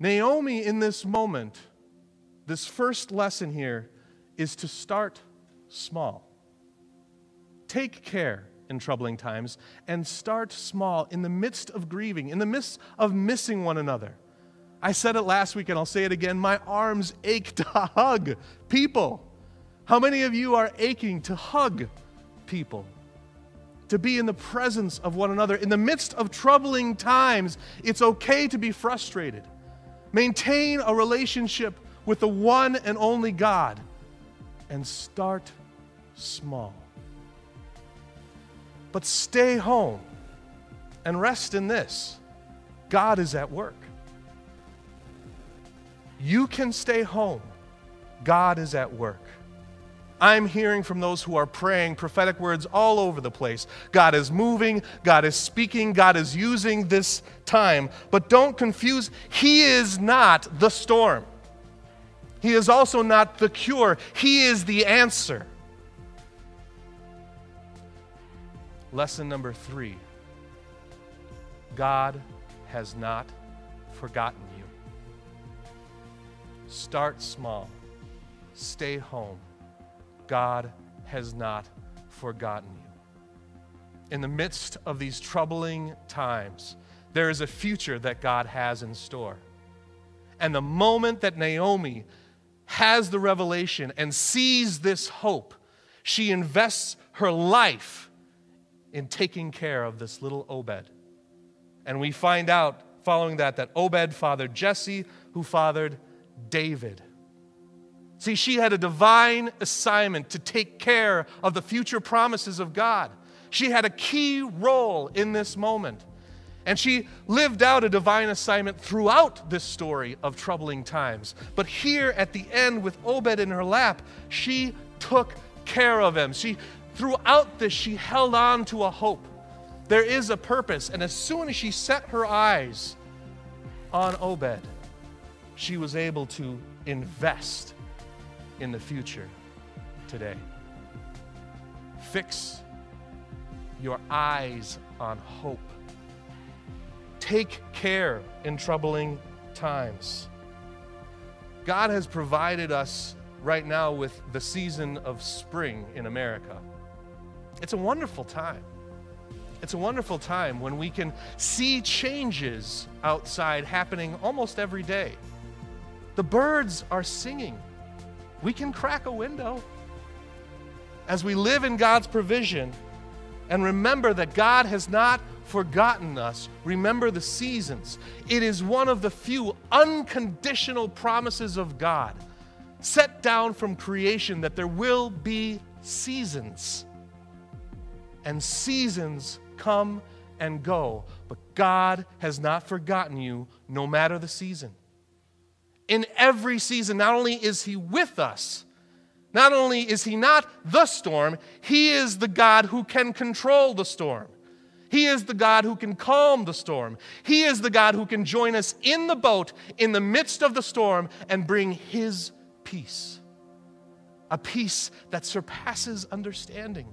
Naomi, in this moment, this first lesson here is to start small. Take care in troubling times and start small in the midst of grieving, in the midst of missing one another. I said it last week and I'll say it again. My arms ache to hug people. How many of you are aching to hug people? To be in the presence of one another. In the midst of troubling times, it's okay to be frustrated. Maintain a relationship with the one and only God and start small. But stay home and rest in this. God is at work. You can stay home. God is at work. I'm hearing from those who are praying prophetic words all over the place. God is moving, God is speaking, God is using this time. But don't confuse, He is not the storm. He is also not the cure. He is the answer. Lesson number 3. God has not forgotten you. Start small. Stay home. God has not forgotten you. In the midst of these troubling times, there is a future that God has in store. And the moment that Naomi has the revelation and sees this hope, she invests her life in taking care of this little Obed. And we find out following that Obed fathered Jesse, who fathered David. See, she had a divine assignment to take care of the future promises of God. She had a key role in this moment. And she lived out a divine assignment throughout this story of troubling times. But here at the end, with Obed in her lap, she took care of him. Throughout this, she held on to a hope. There is a purpose. And as soon as she set her eyes on Obed, she was able to invest in the future today. Fix your eyes on hope. Take care in troubling times. God has provided us right now with the season of spring in America. It's a wonderful time. It's a wonderful time when we can see changes outside happening almost every day. The birds are singing. We can crack a window. As we live in God's provision and remember that God has not forgotten us, remember the seasons. It is one of the few unconditional promises of God set down from creation that there will be seasons. And seasons come and go, but God has not forgotten you no matter the season. In every season, not only is He with us, not only is He not the storm, He is the God who can control the storm. He is the God who can calm the storm. He is the God who can join us in the boat in the midst of the storm and bring His peace. A peace that surpasses understanding.